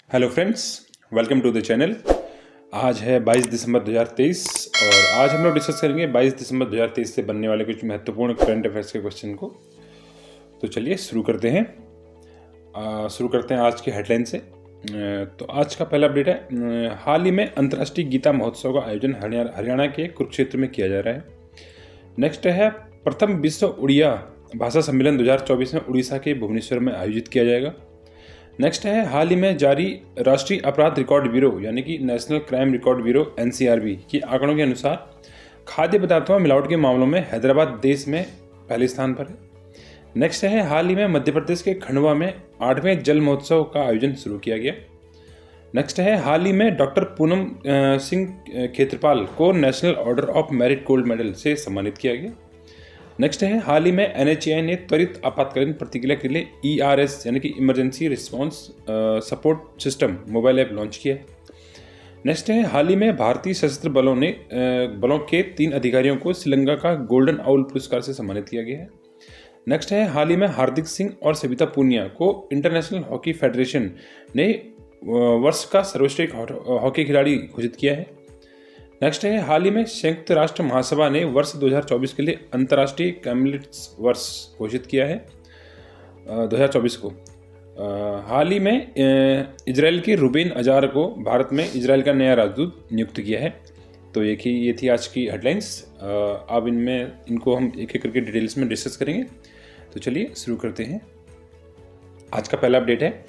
Hello friends, welcome to the channel. आज है 22 दिसंबर 2023 और आज हम लोग डिस्कस करेंगे 22 दिसंबर 2023 से बनने वाले कुछ महत्वपूर्ण करंट अफेयर्स के क्वेश्चन को। तो चलिए शुरू करते हैं आज के हेडलाइन से। तो आज का पहला अपडेट है, हाल ही में अंतर्राष्ट्रीय गीता महोत्सव का आयोजन हरियाणा के कुरुक्षेत्र में किया जा रहा है। नेक्स्ट है, प्रथम विश्व उड़िया भाषा सम्मेलन 2024 में उड़ीसा के भुवनेश्वर में आयोजित किया जाएगा। नेक्स्ट है, हाल ही में जारी राष्ट्रीय अपराध रिकॉर्ड ब्यूरो यानी कि national crime record bureau NCRB के आंकड़ों के अनुसार खाद्य पदार्थों में मिलावट के मामलों में हैदराबाद देश में पहले स्थान पर है। नेक्स्ट है, हाल ही में मध्य प्रदेश के खंडवा में 8वें जल महोत्सव का आयोजन शुरू किया गया। नेक्स्ट है, हाल ही में डॉक्टर पूनम सिंह खेत्रपाल को national order of merit gold medal से सम्मानित किया गया। नेक्स्ट है, हाल ही में NHAI ने त्वरित आपातकालीन प्रतिक्रिया के लिए ERS यानी कि emergency response support system mobile app launch किया है। नेक्स्ट है, हाल ही में भारतीय सशस्त्र बलों के 3 अधिकारियों को श्रीलंका का गोल्डन आउल पुरस्कार से सम्मानित किया गया है। नेक्स्ट है, हाल ही में हार्दिक सिंह और सविता पूनिया को इंटरनेशनल हॉकी फेडरेशन ने वर्ष का सर्वश्रेष्ठ हॉकी खिलाड़ी घोषित किया है। नेक्स्ट है, हाल ही में संयुक्त राष्ट्र महासभा ने वर्ष 2024 के लिए अंतर्राष्ट्रीय कैमलिट्स वर्ष घोषित किया है 2024 को। हाल ही में इजराइल के रुबेन अजार को भारत में इजराइल का नया राजदूत नियुक्त किया है। तो ये थी आज की हेडलाइंस। अब इनको हम एक एक करके डिटेल्स में डिस्कस करेंगे। तो चलिए शुरू करते हैं। आज का पहला अपडेट है,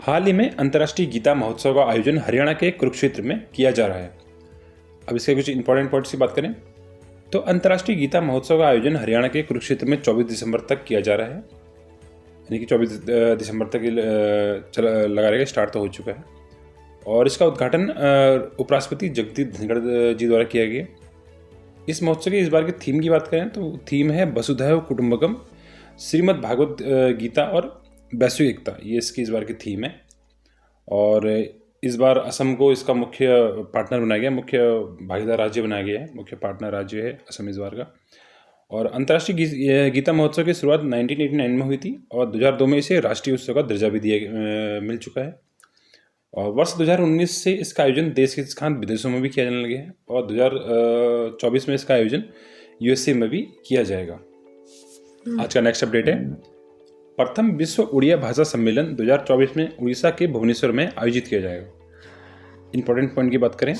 हाल ही में अंतर्राष्ट्रीय गीता महोत्सव का आयोजन हरियाणा के कुरुक्षेत्र में किया जा रहा है। अब इसके कुछ इंपॉर्टेंट पॉइंट्स की बात करें तो अंतर्राष्ट्रीय गीता महोत्सव का आयोजन हरियाणा के कुरुक्षेत्र में 24 दिसंबर तक किया जा रहा है, यानी कि 24 दिसंबर तक लगा रहेगा। स्टार्ट तो हो चुका है और इसका उद्घाटन उपराष्ट्रपति जगदीप धनखड़ जी द्वारा किया गया। इस महोत्सव की इस बार की थीम की बात करें तो थीम है वसुधैव कुटुंबकम, श्रीमद् भागवत गीता और वैश्विक एकता। ये इसकी इस बार की थीम है और इस बार असम को इसका मुख्य पार्टनर बनाया गया, मुख्य भागीदार राज्य बनाया गया है। मुख्य पार्टनर राज्य है असम इस बार का। और अंतर्राष्ट्रीय गीता महोत्सव की शुरुआत 1989 में हुई थी और 2002 में इसे राष्ट्रीय उत्सव का दर्जा भी मिल चुका है। और वर्ष 2019 से इसका आयोजन देश के स्थान विदेशों में भी किया जाने लगे हैं और 2024 में इसका आयोजन USA में भी किया जाएगा। आज का नेक्स्ट अपडेट है, प्रथम विश्व उड़िया भाषा सम्मेलन 2024 में उड़ीसा के भुवनेश्वर में आयोजित किया जाएगा। इंपॉर्टेंट पॉइंट की बात करें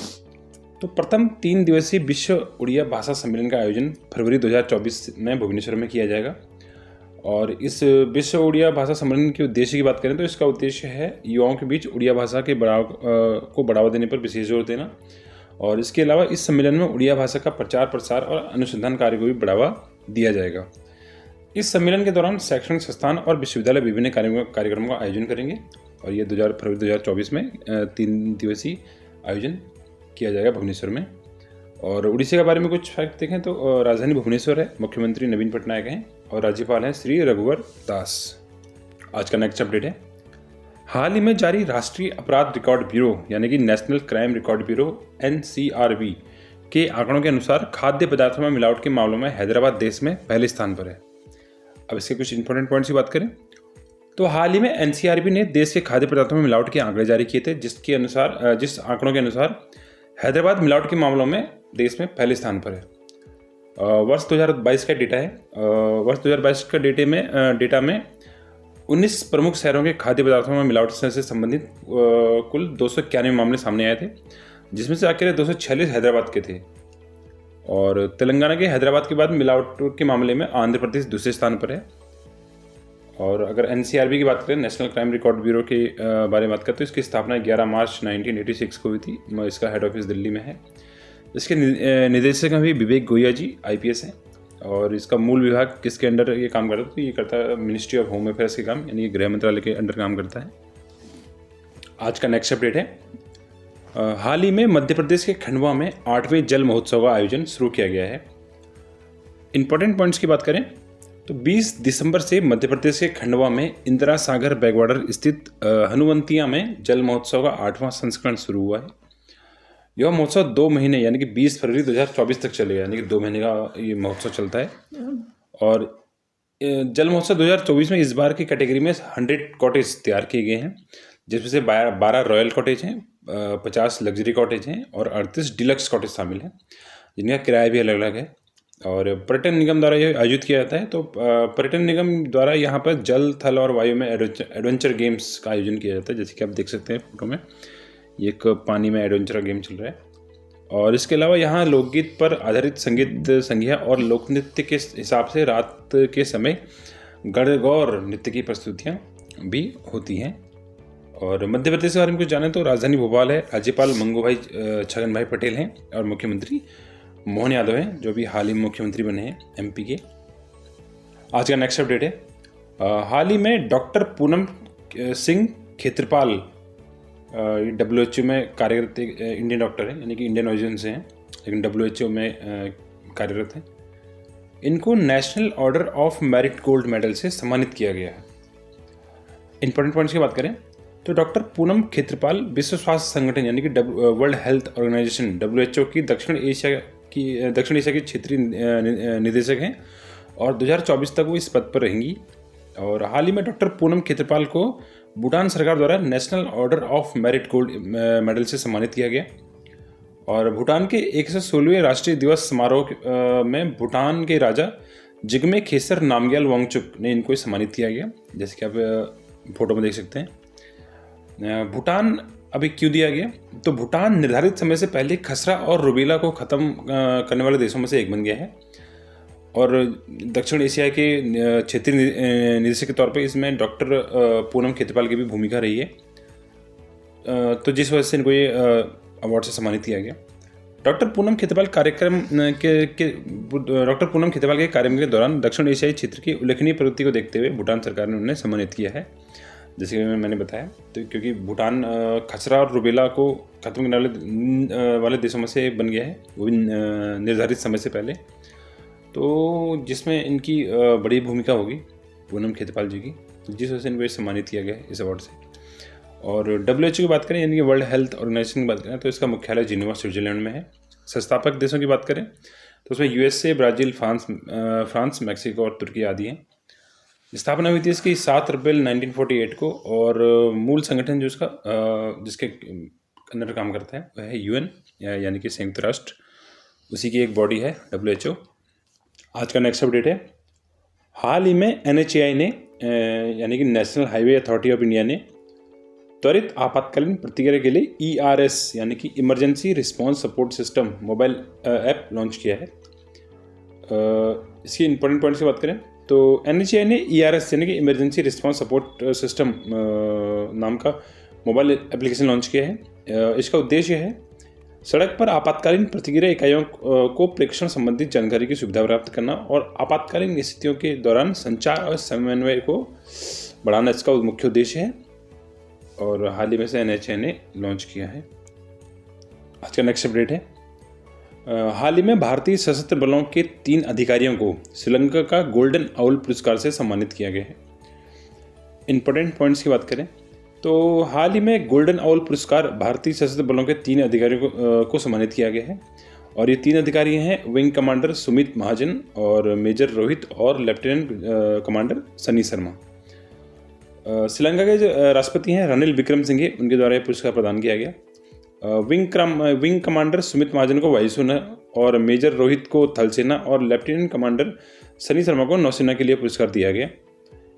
तो प्रथम 3 दिवसीय विश्व उड़िया भाषा सम्मेलन का आयोजन फरवरी 2024 में भुवनेश्वर में किया जाएगा। और इस विश्व उड़िया भाषा सम्मेलन के उद्देश्य की बात करें तो इसका उद्देश्य है युवाओं के बीच उड़िया भाषा के बढ़ावा देने पर विशेष जोर देना। और इसके अलावा इस सम्मेलन में उड़िया भाषा का प्रचार प्रसार और अनुसंधान कार्य को भी बढ़ावा दिया जाएगा। इस सम्मेलन के दौरान शैक्षणिक संस्थान और विश्वविद्यालय विभिन्न कार्यक्रमों का आयोजन करेंगे और ये फरवरी 2024 में 3 दिवसीय आयोजन किया जाएगा भुवनेश्वर में। और उड़ीसा के बारे में कुछ फैक्ट देखें तो राजधानी भुवनेश्वर है, मुख्यमंत्री नवीन पटनायक हैं और राज्यपाल हैं श्री रघुवर दास। आज का नेक्स्ट अपडेट है, हाल ही में जारी राष्ट्रीय अपराध रिकॉर्ड ब्यूरो यानी कि national crime record bureau NCRB के आंकड़ों के अनुसार खाद्य पदार्थों में मिलावट के मामलों में हैदराबाद देश में पहले स्थान पर है। अब इसके कुछ इंपॉर्टेंट पॉइंट्स की बात करें तो हाल ही में NCRB ने देश के खाद्य पदार्थों में मिलावट के आंकड़े जारी किए थे, जिस आंकड़ों के अनुसार हैदराबाद मिलावट के मामलों में देश में पहले स्थान पर है। वर्ष 2022 का डेटा है। वर्ष 2022 का डेटा में 19 प्रमुख शहरों के खाद्य पदार्थों में मिलावट से संबंधित कुल 291 मामले सामने आए थे, जिसमें से आखिर 246 हैदराबाद के थे। और तेलंगाना के हैदराबाद के बाद मिलावट के मामले में आंध्र प्रदेश दूसरे स्थान पर है। और अगर NCRB की बात करें, नेशनल क्राइम रिकॉर्ड ब्यूरो के बारे में बात करें तो इसकी स्थापना 11 मार्च 1986 को हुई थी। इसका हेड ऑफिस दिल्ली में है। इसके निदेशक भी विवेक गोया जी IPS हैं। और इसका मूल विभाग किसके अंडर ये काम करता है तो ये करता है मिनिस्ट्री ऑफ होम अफेयर्स के काम, यानी गृह मंत्रालय के अंडर काम करता है। आज का नेक्स्ट अपडेट है, हाल ही में मध्य प्रदेश के खंडवा में 8वें जल महोत्सव का आयोजन शुरू किया गया है। इंपॉर्टेंट पॉइंट्स की बात करें तो 20 दिसंबर से मध्य प्रदेश के खंडवा में इंदिरा सागर बैकवाटर स्थित हनुवंतिया में जल महोत्सव का 8वां संस्करण शुरू हुआ है। यह महोत्सव 2 महीने यानी कि 20 फरवरी 2024 तक चलेगा, यानी कि 2 महीने का ये महोत्सव चलता है। और जल महोत्सव 2024 में इस बार की कैटेगरी में 100 कॉटेज तैयार किए गए हैं, जिसमें से 12 रॉयल कॉटेज हैं, 50 लग्जरी कॉटेज हैं और 38 डिलक्स कॉटेज शामिल हैं, जिनका किराया भी अलग अलग है। और पर्यटन निगम द्वारा ये आयोजित किया जाता है। तो पर्यटन निगम द्वारा यहाँ पर जल, थल और वायु में एडवेंचर गेम्स का आयोजन किया जाता है, जैसे कि आप देख सकते हैं फोटो में, ये एक पानी में एडवेंचर गेम चल रहा है। और इसके अलावा यहाँ लोकगीत पर आधारित संगीत संध्या और लोक नृत्य के हिसाब से रात के समय गणगौर नृत्य की प्रस्तुतियाँ भी होती हैं। और मध्य प्रदेश के बारे में कुछ जाने तो राजधानी भोपाल है, राज्यपाल मंगू छगन भाई पटेल हैं और मुख्यमंत्री मोहन यादव हैं, जो भी हाल ही में मुख्यमंत्री बने हैं एमपी के। आज का नेक्स्ट अपडेट है, हाल ही में डॉक्टर पूनम सिंह खेत्रपाल WHO में कार्यरत इंडियन डॉक्टर हैं, यानी कि इंडियन ओरिजिन से हैं लेकिन WHO में कार्यरत हैं। इनको national order of merit gold medal से सम्मानित किया गया है। इंपॉर्टेंट पॉइंट्स की बात करें तो डॉक्टर पूनम खेत्रपाल विश्व स्वास्थ्य संगठन यानी कि वर्ल्ड हेल्थ ऑर्गेनाइजेशन WHO की दक्षिण एशिया की क्षेत्रीय निदेशक हैं और 2024 तक वो इस पद पर रहेंगी। और हाल ही में डॉक्टर पूनम खेत्रपाल को भूटान सरकार द्वारा national order of merit gold medal से सम्मानित किया गया। और भूटान के 116वें राष्ट्रीय दिवस समारोह में भूटान के राजा जिग्मे खेसर नामग्याल वांगचुक ने इनको सम्मानित किया गया, जैसे कि आप फोटो में देख सकते हैं। भूटान अभी क्यों दिया गया, तो भूटान निर्धारित समय से पहले खसरा और रुबेला को ख़त्म करने वाले देशों में से एक बन गया है और दक्षिण एशिया के क्षेत्रीय निदेशक के तौर पे इसमें डॉक्टर पूनम खेत्रपाल की भी भूमिका रही है। तो जिस वजह से इनको ये अवार्ड से सम्मानित किया गया। डॉक्टर पूनम खेत्रपाल के कार्यक्रम के दौरान दक्षिण एशियाई क्षेत्र की उल्लेखनीय प्रगति को देखते हुए भूटान सरकार ने उन्हें सम्मानित किया है, जैसे कि मैंने बताया। तो क्योंकि भूटान खसरा और रुबेला को खत्म करने वाले देशों में से बन गया है, वो भी निर्धारित समय से पहले, तो जिसमें इनकी बड़ी भूमिका होगी पूनम खेत्रपाल जी की, जिस वजह से इनको सम्मानित किया गया है इस अवार्ड से। और WHO की बात करें यानी कि वर्ल्ड हेल्थ ऑर्गेनाइजेशन की बात करें तो इसका मुख्यालय जिनेवा स्विट्जरलैंड में है। संस्थापक देशों की बात करें तो उसमें USA, ब्राज़ील, फ्रांस, मैक्सिको और तुर्की आदि हैं। स्थापना हुई थी इसकी 7 अप्रैल 1948 को और मूल संगठन जो इसका जिसके अंदर काम करता है वह है UN यानी कि संयुक्त राष्ट्र, उसी की एक बॉडी है WHO। आज का नेक्स्ट अपडेट है, हाल ही में NHAI ने यानी कि national highway authority of India ने त्वरित आपातकालीन प्रतिक्रिया के लिए ERS यानी कि emergency response support system mobile app launch किया है। इसकी इंपॉर्टेंट पॉइंट्स की बात करें तो NHAI ने ERS यानी कि इमरजेंसी रिस्पांस सपोर्ट सिस्टम नाम का मोबाइल एप्लीकेशन लॉन्च किया है। इसका उद्देश्य है सड़क पर आपातकालीन प्रतिक्रिया इकाइयों को प्रेषण संबंधित जानकारी की सुविधा प्राप्त करना और आपातकालीन स्थितियों के दौरान संचार और समन्वय को बढ़ाना इसका मुख्य उद्देश्य है और हाल ही में से NHAI ने लॉन्च किया है। आज का नेक्स्ट अपडेट है, हाल ही में भारतीय सशस्त्र बलों के 3 अधिकारियों को श्रीलंका का गोल्डन आउल पुरस्कार से सम्मानित किया गया है। इंपॉर्टेंट पॉइंट्स की बात करें तो हाल ही में गोल्डन आउल पुरस्कार भारतीय सशस्त्र बलों के 3 अधिकारियों को सम्मानित किया गया है और ये 3 अधिकारी हैं विंग कमांडर सुमित महाजन और मेजर रोहित और लेफ्टिनेंट कमांडर सनी शर्मा। श्रीलंका के राष्ट्रपति हैं रनिल विक्रमसिंघे, उनके द्वारा यह पुरस्कार प्रदान किया गया। विंग कमांडर सुमित महाजन को वायुसेना और मेजर रोहित को थल सेना और लेफ्टिनेंट कमांडर सनी शर्मा को नौसेना के लिए पुरस्कार दिया गया।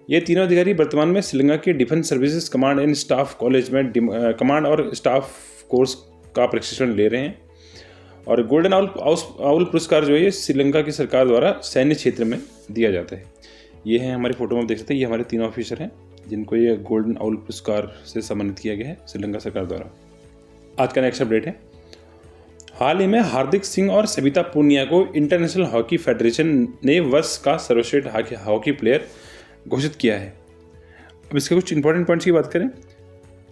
ये तीनों अधिकारी वर्तमान में श्रीलंका के defence services command and staff college में कमांड और स्टाफ कोर्स का प्रशिक्षण ले रहे हैं। और गोल्डन आउल पुरस्कार जो है ये श्रीलंका की सरकार द्वारा सैन्य क्षेत्र में दिया जाता है। ये है हमारी फोटो में देख सकते हैं, ये हमारे 3 ऑफिसर हैं जिनको ये गोल्डन आउल पुरस्कार से सम्मानित किया गया है श्रीलंका सरकार द्वारा। आज का नेक्स्ट अपडेट है, हाल ही में हार्दिक सिंह और सविता पूनिया को इंटरनेशनल हॉकी फेडरेशन ने वर्ष का सर्वश्रेष्ठ हॉकी प्लेयर घोषित किया है। अब इसके कुछ इंपॉर्टेंट पॉइंट्स की बात करें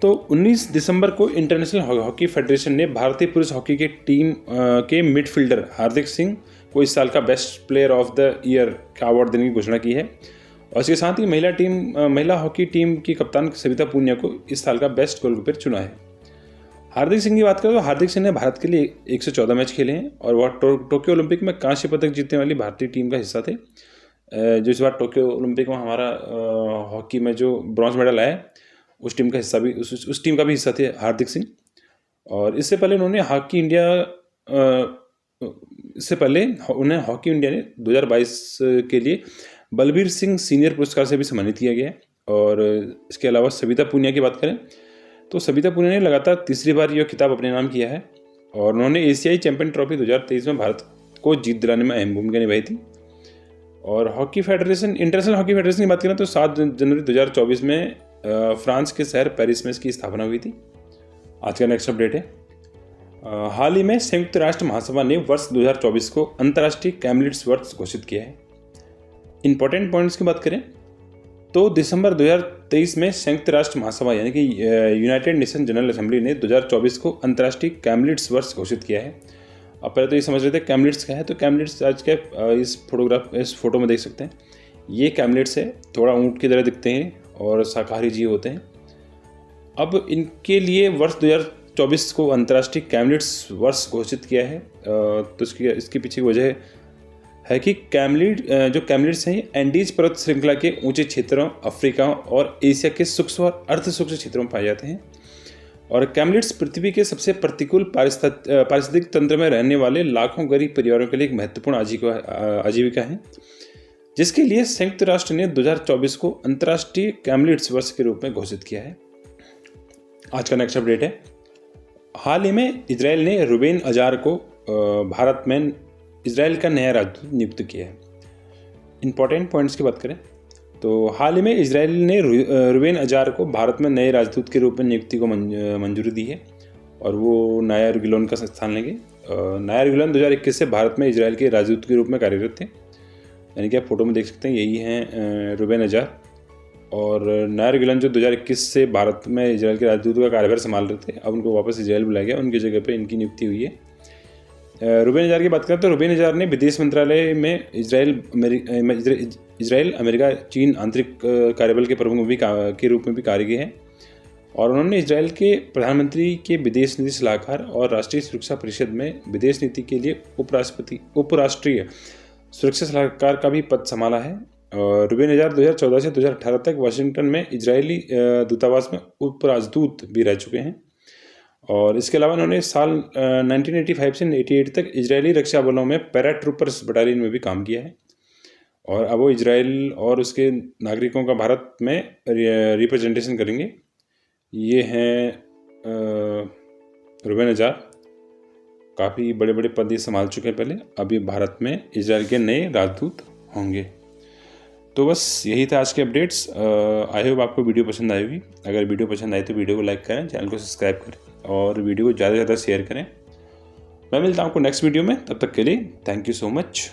तो 19 दिसंबर को इंटरनेशनल हॉकी फेडरेशन ने भारतीय पुरुष हॉकी के टीम के मिडफील्डर हार्दिक सिंह को इस साल का best player of the year का अवार्ड देने की घोषणा की है और इसके साथ ही महिला हॉकी टीम की कप्तान सविता पूनिया को इस साल का बेस्ट गोलकीपर चुना है। हार्दिक सिंह की बात करें तो हार्दिक सिंह ने भारत के लिए 114 मैच खेले हैं और वह टोक्यो ओलंपिक में कांस्य पदक जीतने वाली भारतीय टीम का हिस्सा थे। जो इस बार टोक्यो ओलंपिक में हमारा हॉकी में जो ब्रॉन्ज मेडल आया उस टीम का हिस्सा भी उस टीम का भी हिस्सा थे हार्दिक सिंह। और इससे पहले उन्हें हॉकी इंडिया ने 2022 के लिए बलबीर सिंह सीनियर पुरस्कार से भी सम्मानित किया गया है। और इसके अलावा सविता पुनिया की बात करें तो सविता पुनिया ने लगातार तीसरी बार यह खिताब अपने नाम किया है और उन्होंने एशियाई चैंपियन ट्रॉफी 2023 में भारत को जीत दिलाने में अहम भूमिका निभाई थी। और इंटरनेशनल हॉकी फेडरेशन की बात करें तो 7 जनवरी 2024 में फ्रांस के शहर पेरिस में इसकी स्थापना हुई थी। आज का नेक्स्ट अपडेट है, हाल ही में संयुक्त राष्ट्र महासभा ने वर्ष 2024 को अंतर्राष्ट्रीय कैमलिट्स वर्ष घोषित किया है। इंपॉर्टेंट पॉइंट्स की बात करें तो दिसंबर 2023 में संयुक्त राष्ट्र महासभा यानी कि यूनाइटेड नेशन जनरल असेंबली ने 2024 को अंतर्राष्ट्रीय कैमलिट्स वर्ष घोषित किया है। अब पहले तो ये समझ रहे थे कैमलिट्स क्या है, तो कैमलिट्स आज के इस फोटो में देख सकते हैं। ये कैमलिट्स है, थोड़ा ऊँट की तरह दिखते हैं और शाकाहारी जीव होते हैं। अब इनके लिए वर्ष 2024 को अंतर्राष्ट्रीय कैमलिट्स वर्ष घोषित किया है। तो इसके पीछे की वजह है कि कैमलिट्स हैं एंडीज पर्वत श्रृंखला के ऊंचे क्षेत्रों, अफ्रीका और एशिया के सूक्ष्म और अर्ध सूक्ष्म क्षेत्रों में पाए जाते हैं। और कैमलिट्स पृथ्वी के सबसे प्रतिकूल पारिस्थितिक तंत्र में रहने वाले लाखों गरीब परिवारों के लिए एक महत्वपूर्ण आजीविका है, जिसके लिए संयुक्त राष्ट्र ने 2024 को अंतर्राष्ट्रीय कैमलिट्स वर्ष के रूप में घोषित किया है। आज का नेक्स्ट अपडेट है, हाल ही में इजराइल ने रूबेन अजार को भारत में इजराइल का नया राजदूत नियुक्त किया है। इंपॉर्टेंट पॉइंट्स की बात करें तो हाल ही में इजराइल ने रूबेन अजार को भारत में नए राजदूत के रूप में नियुक्ति को मंजूरी दी है और वो नायर गिलोन का स्थान लेंगे। नायर गिलोन 2021 से भारत में इजराइल के राजदूत के रूप में कार्यरत थे, यानी कि आप फोटो में देख सकते हैं, यही हैं रूबेन अजार। और नायर गिलोन जो 2021 से भारत में इजराइल के राजदूत का कार्यभार संभाल रहे थे, अब उनको वापस इजराइल बुलाया गया, उनकी जगह पर इनकी नियुक्ति हुई है। रूबेन अजार की बात करें तो रूबेन अजार ने विदेश मंत्रालय में इजराइल, अमेरिका, चीन आंतरिक कार्यबल के प्रमुख के रूप में भी कार्य किए हैं। और उन्होंने इजराइल के प्रधानमंत्री के विदेश नीति सलाहकार और राष्ट्रीय सुरक्षा परिषद में विदेश नीति के लिए उपराष्ट्रीय सुरक्षा सलाहकार का भी पद संभाला है। रूबेन अजार 2014 से 2018 तक वाशिंगटन में इजरायली दूतावास में उपराजदूत भी रह चुके हैं। और इसके अलावा उन्होंने साल 1985 से 1988 तक इजरायली रक्षा बलों में पैराट्रूपर्स बटालियन में भी काम किया है। और अब वो इजराइल और उसके नागरिकों का भारत में रिप्रेजेंटेशन करेंगे। ये हैं रूबेन अजार, काफ़ी बड़े बड़े पद संभाल चुके हैं पहले, अभी भारत में इजराइल के नए राजदूत होंगे। तो बस यही था आज के अपडेट्स। आई होप आपको वीडियो पसंद आई होगी। अगर वीडियो पसंद आई तो वीडियो को लाइक करें, चैनल को सब्सक्राइब करें और वीडियो को ज़्यादा से ज़्यादा शेयर करें। मैं मिलता हूँ आपको नेक्स्ट वीडियो में, तब तक के लिए थैंक यू सो मच।